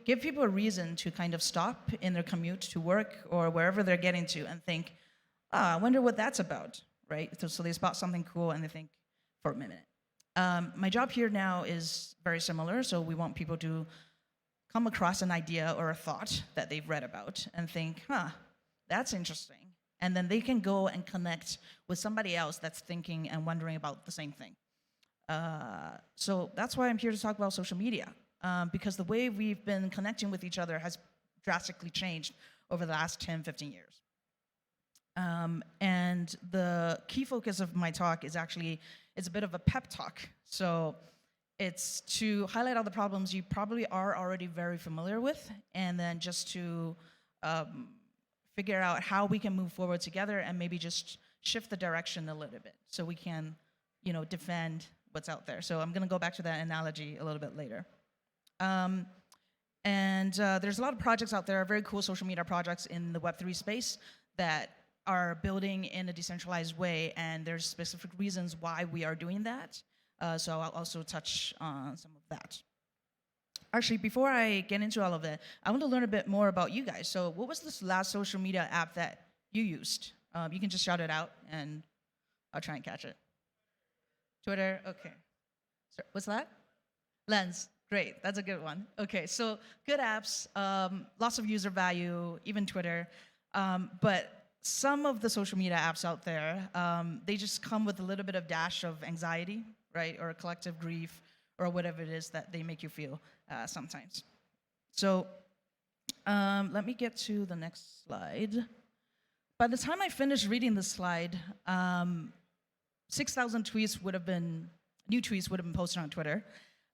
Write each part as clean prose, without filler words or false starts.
give people a reason to kind of stop in their commute to work or wherever they're getting to and think, I wonder what that's about, right? So they spot something cool and they think for a minute. My job here now is very similar, so we want people to come across an idea or a thought that they've read about and think, that's interesting. And then they can go and connect with somebody else that's thinking and wondering about the same thing. So that's why I'm here to talk about social media, because the way we've been connecting with each other has drastically changed over the last 10, 15 years. And the key focus of my talk is actually, it's a bit of a pep talk. So it's to highlight all the problems you probably are already very familiar with, and then just to figure out how we can move forward together and maybe just shift the direction a little bit so we can, defend what's out there. So I'm going to go back to that analogy a little bit later. There's a lot of projects out there, very cool social media projects in the Web3 space that are building in a decentralized way, and there's specific reasons why we are doing that. So I'll also touch on some of that. Actually, before I get into all of it, I want to learn a bit more about you guys. So what was this last social media app that you used? You can just shout it out, and I'll try and catch it. Twitter, okay. So what's that? Lens, great, that's a good one. Okay, so good apps, lots of user value, even Twitter. But some of the social media apps out there, they just come with a little bit of dash of anxiety, right? Or collective grief, or whatever it is that they make you feel sometimes. So let me get to the next slide. By the time I finished reading this slide, 6,000 tweets would have been, new tweets would have been posted on Twitter,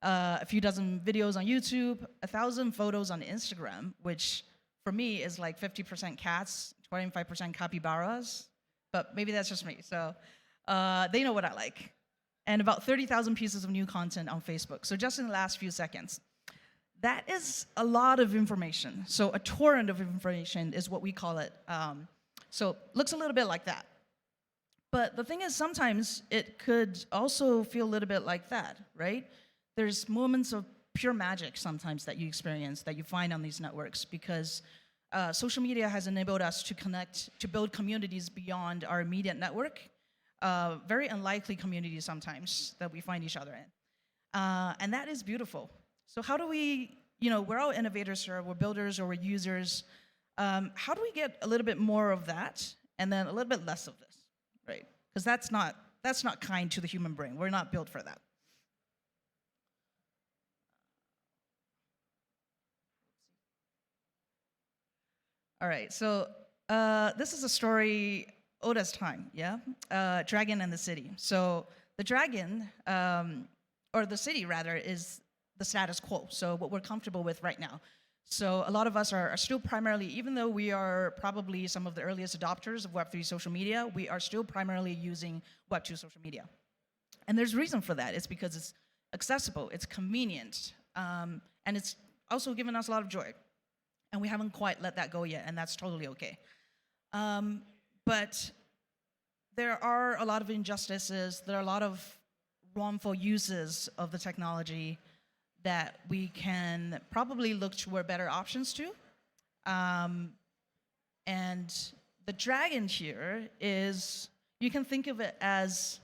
a few dozen videos on YouTube, 1,000 photos on Instagram, which for me is like 50% cats, 25% capybaras, but maybe that's just me. So they know what I like. And about 30,000 pieces of new content on Facebook. So just in the last few seconds. That is a lot of information. So a torrent of information is what we call it. So looks a little bit like that. But the thing is, sometimes it could also feel a little bit like that, right? There's moments of pure magic sometimes that you experience, that you find on these networks, because social media has enabled us to connect, to build communities beyond our immediate network. Very unlikely communities sometimes that we find each other in. And that is beautiful. So how do we, we're all innovators here, we're builders or we're users. How do we get a little bit more of that and then a little bit less of this, right? Because that's not kind to the human brain. We're not built for that. All right, so this is a story Oda's time, yeah? Dragon and the city. So the dragon, or the city rather, is the status quo, so what we're comfortable with right now. So a lot of us are still primarily, even though we are probably some of the earliest adopters of Web3 social media, we are still primarily using Web2 social media. And there's a reason for that. It's because it's accessible, it's convenient, and it's also given us a lot of joy. And we haven't quite let that go yet, and that's totally okay. But there are a lot of injustices, there are a lot of wrongful uses of the technology that we can probably look toward better options to. And the dragon here is, you can think of it as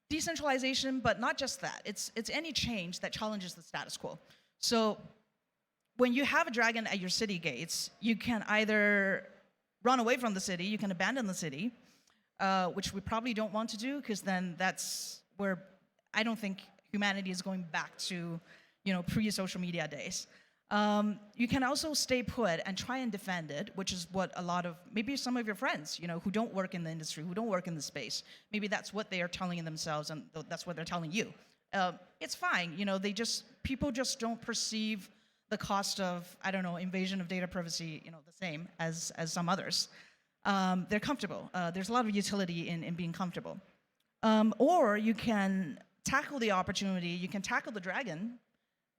decentralization, but not just that. It's any change that challenges the status quo. So when you have a dragon at your city gates, you can either run away from the city, you can abandon the city, which we probably don't want to do, because then that's where I don't think humanity is going back to, pre-social media days. You can also stay put and try and defend it, which is what a lot of, maybe some of your friends, who don't work in the industry, who don't work in the space, maybe that's what they are telling themselves, and that's what they're telling you. It's fine, people just don't perceive the cost of, invasion of data privacy, the same as some others. They're comfortable. There's a lot of utility in being comfortable. Or you can tackle the opportunity, you can tackle the dragon,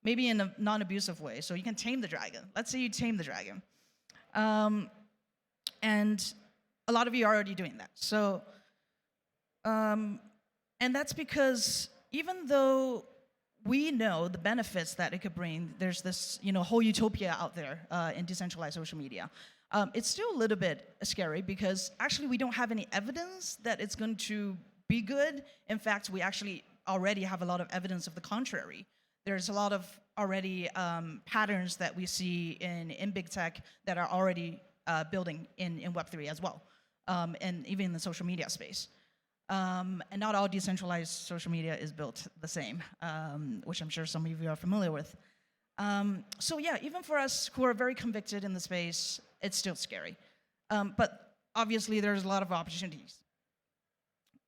maybe in a non-abusive way. So you can tame the dragon. Let's say you tame the dragon. And a lot of you are already doing that. So, and that's because even though we know the benefits that it could bring. There's this, whole utopia out there in decentralized social media. It's still a little bit scary because actually we don't have any evidence that it's going to be good. In fact, we actually already have a lot of evidence of the contrary. There's a lot of already patterns that we see in big tech that are already building in Web3 as well, and even in the social media space. And not all decentralized social media is built the same, which I'm sure some of you are familiar with. So yeah, even for us who are very convicted in the space, it's still scary. But obviously there's a lot of opportunities.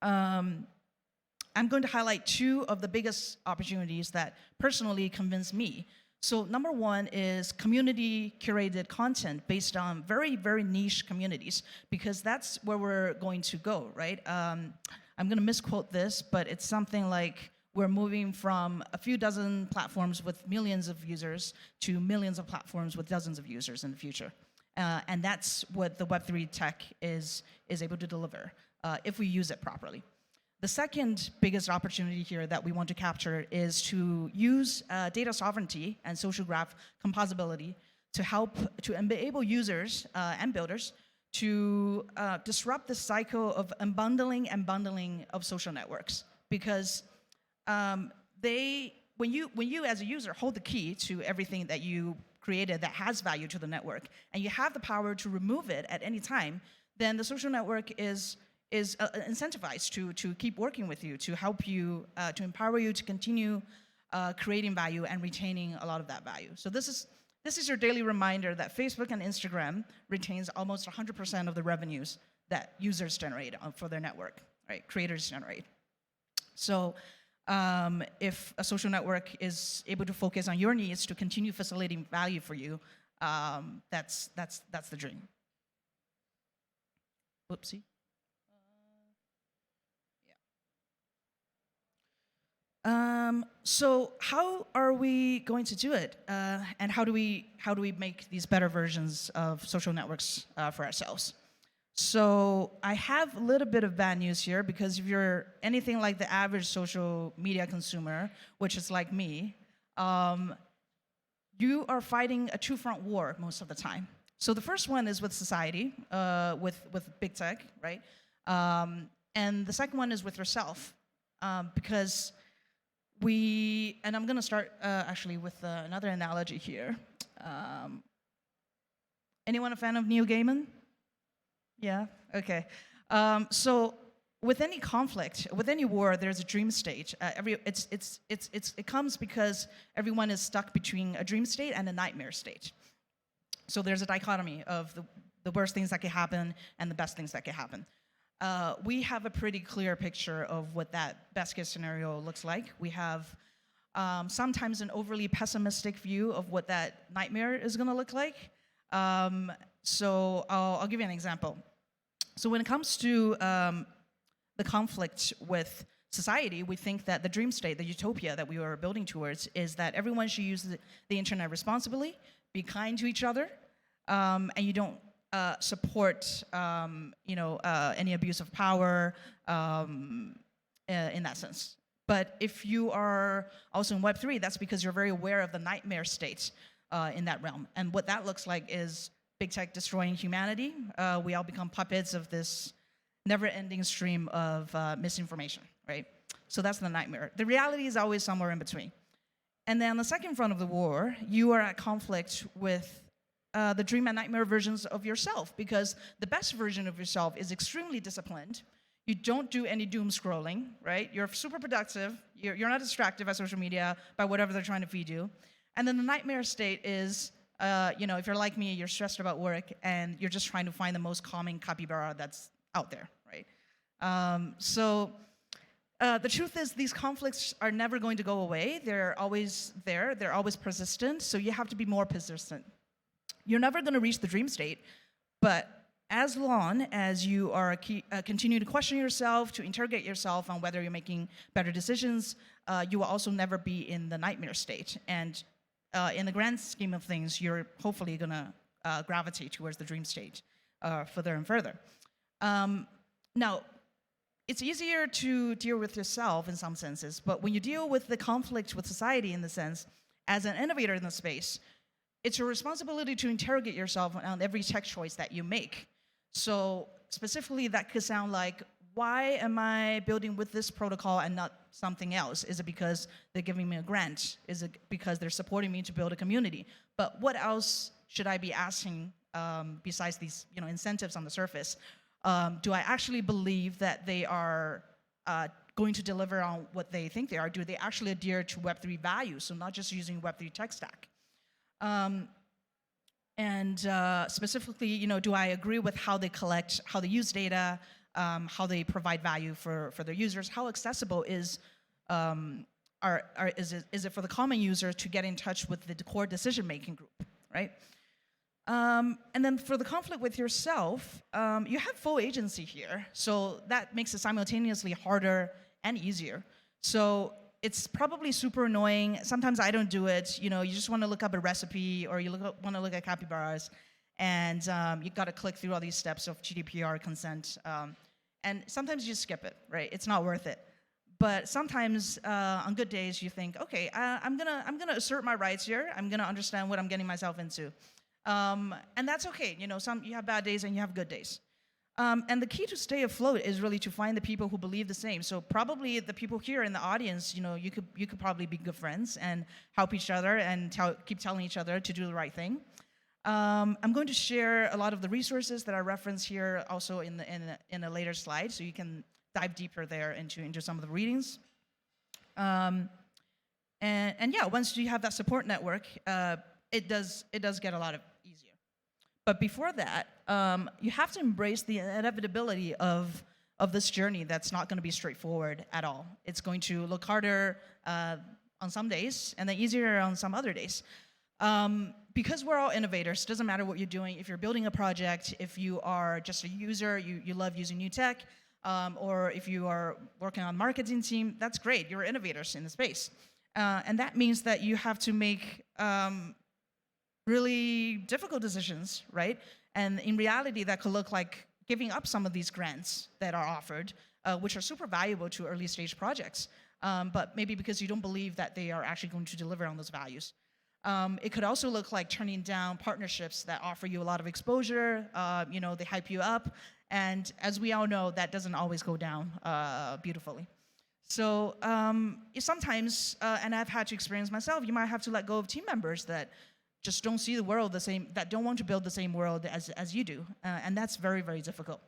I'm going to highlight two of the biggest opportunities that personally convinced me. So number one is community curated content based on very, very niche communities, because that's where we're going to go, right? I'm going to misquote this, but it's something like we're moving from a few dozen platforms with millions of users to millions of platforms with dozens of users in the future. And that's what the Web3 tech is able to deliver if we use it properly. The second biggest opportunity here that we want to capture is to use data sovereignty and social graph composability to help to enable users and builders to disrupt the cycle of unbundling and bundling of social networks. Because when you as a user hold the key to everything that you created that has value to the network, and you have the power to remove it at any time, then the social network is incentivized to keep working with you, to help you, to empower you to continue creating value and retaining a lot of that value. So this is your daily reminder that Facebook and Instagram retains almost 100% of the revenues that users generate for their network, right? Creators generate. So if a social network is able to focus on your needs to continue facilitating value for you, that's the dream. Whoopsie. So how are we going to do it, and how do we make these better versions of social networks for ourselves? So I have a little bit of bad news here, because if you're anything like the average social media consumer, which is like me, you are fighting a two-front war most of the time. So the first one is with society, with big tech, right? And the second one is with yourself, because and I'm going to start actually with another analogy here. Anyone a fan of Neil Gaiman? Yeah? Okay. So with any conflict, with any war, there's a dream state. It comes because everyone is stuck between a dream state and a nightmare state. So there's a dichotomy of the worst things that can happen and the best things that can happen. We have a pretty clear picture of what that best case scenario looks like. We have sometimes an overly pessimistic view of what that nightmare is going to look like. So I'll give you an example. So when it comes to the conflict with society, we think that the dream state, the utopia that we are building towards, is that everyone should use the internet responsibly, be kind to each other, and you don't support any abuse of power in that sense. But if you are also in Web3, that's because you're very aware of the nightmare state in that realm. And what that looks like is big tech destroying humanity. We all become puppets of this never-ending stream of misinformation, right? So that's the nightmare. The reality is always somewhere in between. And then on the second front of the war, you are at conflict with the dream and nightmare versions of yourself, because the best version of yourself is extremely disciplined. You don't do any doom scrolling, right? You're super productive. You're not distracted by social media, by whatever they're trying to feed you. And then the nightmare state is, if you're like me, you're stressed about work, and you're just trying to find the most calming capybara that's out there, right? The truth is, these conflicts are never going to go away. They're always there. They're always persistent. So you have to be more persistent. You're never going to reach the dream state, but as long as you are continue to question yourself, to interrogate yourself on whether you're making better decisions, you will also never be in the nightmare state. And in the grand scheme of things, you're hopefully going to gravitate towards the dream state further and further. Now, it's easier to deal with yourself in some senses, but when you deal with the conflict with society in the sense, as an innovator in the space, it's your responsibility to interrogate yourself on every tech choice that you make. So specifically, that could sound like, why am I building with this protocol and not something else? Is it because they're giving me a grant? Is it because they're supporting me to build a community? But what else should I be asking besides these incentives on the surface? Do I actually believe that they are going to deliver on what they think they are? Do they actually adhere to Web3 values? So not just using Web3 tech stack. Specifically, do I agree with how they collect, how they use data, how they provide value for their users? How accessible is it for the common user to get in touch with the core decision-making group, right? And then for the conflict with yourself, you have full agency here. So that makes it simultaneously harder and easier. So it's probably super annoying. Sometimes I don't do it. You just want to look up a recipe, or you want to look at capybaras, and you got to click through all these steps of GDPR consent. And sometimes you skip it, right? It's not worth it. But sometimes on good days you think, okay, I'm gonna assert my rights here. I'm gonna understand what I'm getting myself into. And that's okay. You have bad days and you have good days. And the key to stay afloat is really to find the people who believe the same. So probably the people here in the audience, you could probably be good friends and help each other and keep telling each other to do the right thing. I'm going to share a lot of the resources that I reference here also in a later slide, so you can dive deeper there into some of the readings. And yeah, once you have that support network, it does get a lot easier. But before that, you have to embrace the inevitability of this journey that's not going to be straightforward at all. It's going to look harder on some days and then easier on some other days. Because we're all innovators, doesn't matter what you're doing. If you're building a project, if you are just a user, you love using new tech, or if you are working on marketing team, that's great. You're innovators in the space. And that means that you have to make really difficult decisions, right? And in reality, that could look like giving up some of these grants that are offered, which are super valuable to early stage projects, but maybe because you don't believe that they are actually going to deliver on those values. It could also look like turning down partnerships that offer you a lot of exposure, they hype you up, and as we all know, that doesn't always go down beautifully. So sometimes, and I've had to experience myself, you might have to let go of team members that just don't see the world the same, that don't want to build the same world as you do, and that's very, very difficult.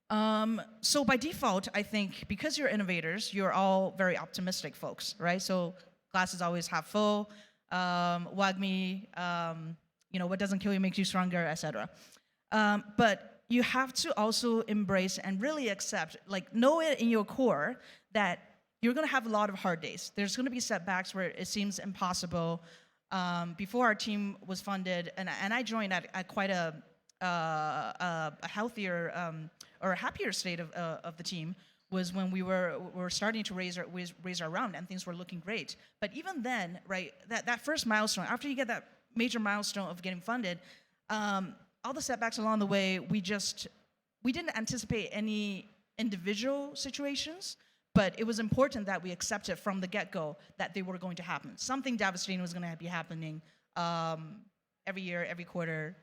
So by default, I think because you're innovators, you're all very optimistic folks, right? So glasses always half full, WAGMI, what doesn't kill you makes you stronger, etc. But you have to also embrace and really accept, know it in your core that you're going to have a lot of hard days. There's going to be setbacks where it seems impossible. Before our team was funded, and I joined at quite a healthier or a happier state of the team, was when we were starting to raise our round and things were looking great. But even then, right, that first milestone, after you get that major milestone of getting funded, all the setbacks along the way, we didn't anticipate any individual situations, but it was important that we accepted from the get-go that they were going to happen. Something devastating was going to be happening every year, every quarter,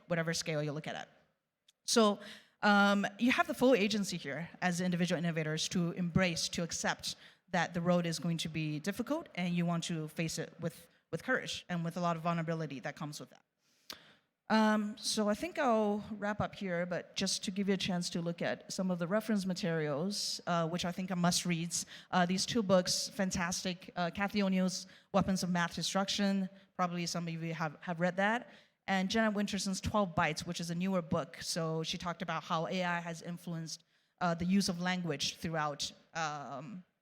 whatever scale you look at it. So you have the full agency here as individual innovators to embrace, to accept that the road is going to be difficult and you want to face it with courage and with a lot of vulnerability that comes with that. So I think I'll wrap up here, but just to give you a chance to look at some of the reference materials, which I think are must-reads. These two books, fantastic. Cathy O'Neill's Weapons of Math Destruction, probably some of you have read that. And Jenna Winterson's 12 Bytes, which is a newer book. So she talked about how AI has influenced the use of language throughout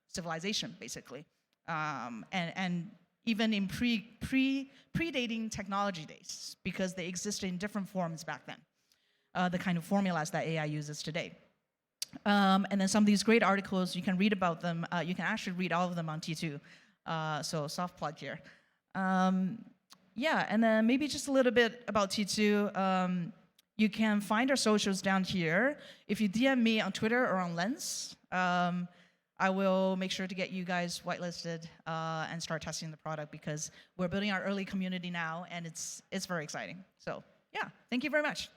civilization, basically. And even in predating technology days, because they existed in different forms back then, the kind of formulas that AI uses today. And then some of these great articles, you can read about them. You can actually read all of them on T2. So soft plug here. Yeah, and then maybe just a little bit about T2. You can find our socials down here. If you DM me on Twitter or on Lens, I will make sure to get you guys whitelisted and start testing the product, because we're building our early community now, and it's very exciting. So yeah, thank you very much.